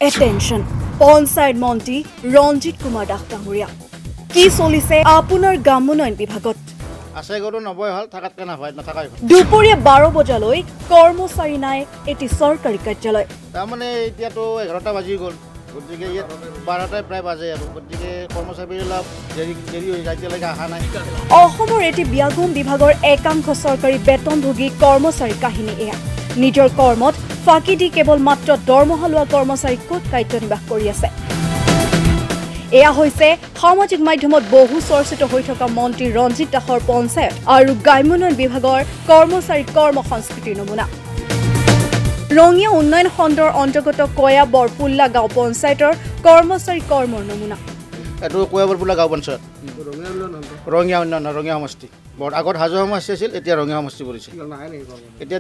Attention, panchayat মন্ত্ৰী ৰঞ্জিত কুমাৰ দাস ডাঙৰীয়া কি চলিছে আপোনাৰ গ্ৰামোন্নয়ন বিভাগত আছে গৰু নবয় হল থাকাতকে নাভাই নাথাকাই দুপৰীয়া 12 বজালৈ কৰ্মচাৰী নাই এটি চৰকাৰী কাৰ্যালয় তাৰমানে এতিয়াতো 11টা বাজি গ'ল গতিকে ইয়াত 12টাই প্ৰায় বাজে আৰু গতিকে কৰ্মচাৰী অলপ দেৰি হৈ যায় এতিয়ালৈকে অহা নাই অসমৰ এটি ব্যাগম বিভাগৰ একাংশ চৰকাৰী বেতনভোগী কৰ্মচাৰী কাহিনী এয়া নিজৰ কৰ্মত ফাঁকি দি কেৱল মাত্ৰ দৰমহা লোৱা কৰ্মচাৰী ক'ত কাৰ্যনিৰ্বাহ কৰি আছে এয়া হৈছে সামাজিক মাধ্যমত বহু চৰ্চিত হৈ থকা মন্ত্ৰী ৰঞ্জিত দাসৰ পঞ্চায়ত আৰু গ্ৰামোন্নয়ন বিভাগৰ কৰ্মচাৰী কৰ্ম সংস্কৃতিৰ নমুনা ৰঙিয়া উন্নয়ন খণ্ডৰ অন্তৰ্গত কয়া বৰপুল্লা গাঁও পঞ্চায়তৰ কৰ্মচাৰী কৰ্মৰ নমুনা এইটো কয়া বৰপুল্লা গাঁও পঞ্চায়ত ৰঙিয়া উন্নয়ন ৰঙিয়া সমষ্টি বৰ আগত হাজো সমষ্টি আছিল এতিয়া ৰঙিয়া সমষ্টি পৰিছে এতিয়া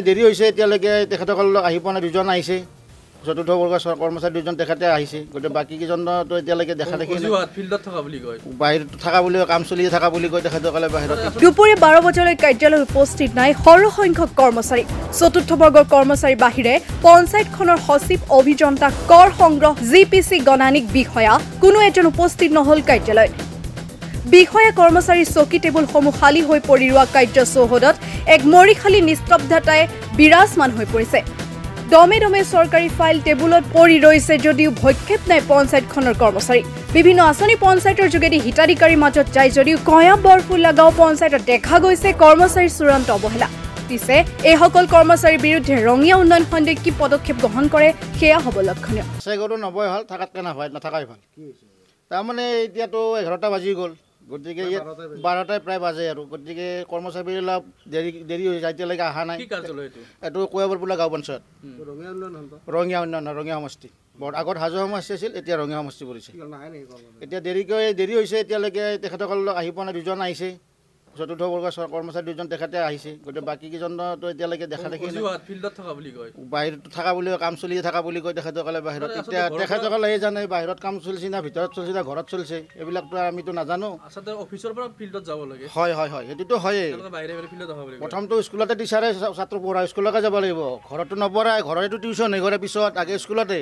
দেৰি হৈছে এতিয়ালৈকে তেখেতসকল আহি পোৱা নাই দুজন আহিছে চতুৰ্থ বৰ্গৰ কৰ্মচাৰী দুজন তেখেতে আহিছে গতিকে বাকী কেইজনতো এতিয়ালৈকে দেখা দেখি ফিল্ডত থকা বুলি কয় বাহিৰত থকা বুলি কাম চলি থকা বুলি কয় তেখেতসকলে বাহিৰত দুপৰীয়া 12 বজালৈ কাৰ্যালয় উপস্থিত নাই সৰহ সংখ্যক কৰ্মচাৰী চতুৰ্থ বৰ্গৰ কৰ্মচাৰীৰ বাহিৰে পঞ্চায়তখনৰ সচিব অভিযন্তা কৰ সংগ্ৰহ জিপিচি গণানিক বিষয়া কোনো এজন উপস্থিত নহল কাৰ্যালয়ত বিষয়া কৰ্মচাৰীৰ চকী টেবুলসমূহ খালী হৈ পৰি ৰোৱা কাৰ্য চৌহদত এক মৰিখালী নিস্তব্ধতাই বিৰাজমান হৈ পৰিছে দমে দমে চৰকাৰী ফাইল টেবুলত পৰি ৰৈছে যদিও ভক্ষেপ নাই পঞ্চায়তখনৰ কৰ্মচাৰী বিভিন্ন আঁচনি পঞ্চায়তৰ যোগেদি হিতাধিকাৰীৰ মাজত যায় যদিও কয়া বৰপুল্লা গাঁও পঞ্চায়তত দেখা গৈছে কৰ্মচাৰীৰ চূড়ান্ত অৱহেলা পিছে এইসকল কৰ্মচাৰীৰ বিৰুদ্ধে ৰঙিয়া উন্নয়ন খণ্ডই কি পদক্ষেপ গ্ৰহণ কৰে সেয়া হ'ব লক্ষণীয় আছে গৰু নবয় হল থাকাতকে নাভাই নাথাকাই ভাল তাৰমানে এতিয়াতো 11টা বাজি গ'ল গতিকে ইয়াত 12টাই প্ৰায় বাজে আৰু গতিকে কৰ্মচাৰী অলপ দেৰি হৈ যায় এতিয়ালৈকে অহা নাই এইটো কয়া বৰপুল্লা গাঁও পঞ্চায়ত ৰঙিয়া উন্নয়ন ৰঙিয়া সমষ্টি বৰ আগত হাজো সমষ্টি আছিল এতিয়া ৰঙিয়া সমষ্টি পৰিছে এতিয়া দেৰি হৈছে এতিয়ালৈকে তেখেতসকল আহি পোৱা নাই দুজন আহিছে চতুৰ্থ বৰ্গৰ কৰ্মচাৰী দুজন তেখেতে আহিছে গতিকে বাকী কেইজনতো এতিয়ালৈকে দেখা দেখি ফিল্ডত থকা বুলি কয় বাহিৰত থকা বুলি কাম চলি থকা বুলি কয় তেখেতসকলে বাহিৰত এতিয়া তেখেতসকলে জানে বাহিৰত কাম চলিছে না ভিতৰত চলিছে না ঘৰত চলিছে এইবিলাকতো আমিতো নাজানো আচলতে অফিচৰ পৰা ফিল্ডত যাব লাগে হয় সেইটোতো হয়েই ফিল্ডত হ'ব লাগে প্ৰথমটো স্কুলতে টিচাৰে ছাত্ৰ পঢ়ায় স্কুলকে যাব লাগিব ঘৰতো নপঢ়ায় ঘৰতো টিউশ্যন হৈ ঘৰে পিছত আগে স্কুলতে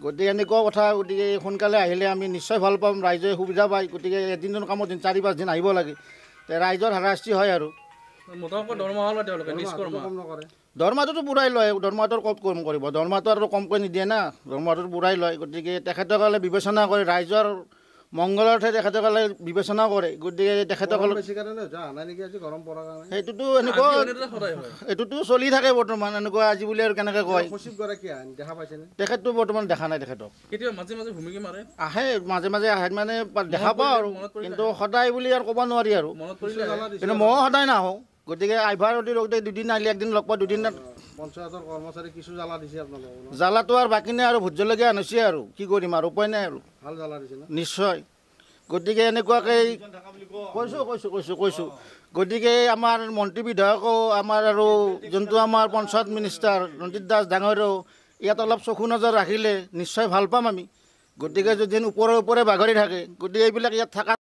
গতিকে এনেকুৱা কথা গতিকে সোনকালে আহিলে আমি নিশ্চয় ভাল পাম ৰাইজে সুবিধা পায় গতিকে এদিন কামত 4-5 দিন আহিব লাগে ৰাইজৰ হাৰাশাস্তি হয় আৰু দৰমহাটোতো বুঢ়াই লয় দৰমহাটো ক'ত কম কৰিব দৰমহাটো আৰু কমকৈ নিদিয়ে না দৰমহাটো বুঢ়াই লয় গতিকে তেখেতসকলে বিবেচনা কৰে ৰাইজৰ মংগলৰহে তেখেতসকলে বিবেচনা কৰে গতিকে তেখেতসকলে সেইটোতো এনেকুৱা এইটোতো চলি থাকে বৰ্তমান এনেকুৱা আজি বুলি আৰু কেনেকৈ কয় তেখেতটো বৰ্তমান দেখা নাই তেখেতক আহে মাজে মাজে আহে মানে দেখা পাওঁ আৰু কিন্তু সদায় বুলি আৰু ক'ব নোৱাৰি আৰু কিন্তু ময়ো সদায় নাহোঁ গতিকে আইভাৰ দুদিন আহিলে একদিন লগ পোৱা দুদিন পঞ্চায়তৰ কৰ্মচাৰী কিছু জ্বালা দিছে আপোনালোকক জ্বালাটো আৰু বাকী নাই আৰু ভোট জলকীয়া আনিছে আৰু কি কৰিম আৰু উপায় নাই আৰু ভাল জ্বালা দিছে নিশ্চয় গতিকে এনেকুৱাকৈ কৈছোঁ গতিকে আমাৰ মন্ত্ৰী বিধায়কো আমাৰ আৰু যোনটো আমাৰ পঞ্চায়ত মিনিষ্টাৰ ৰঞ্জিত দাস ডাঙৰেও ইয়াত অলপ চকু নজৰ ৰাখিলে নিশ্চয় ভাল পাম আমি গতিকে যদি ওপৰে বাগৰি থাকে গতিকে এইবিলাক ইয়াত থকা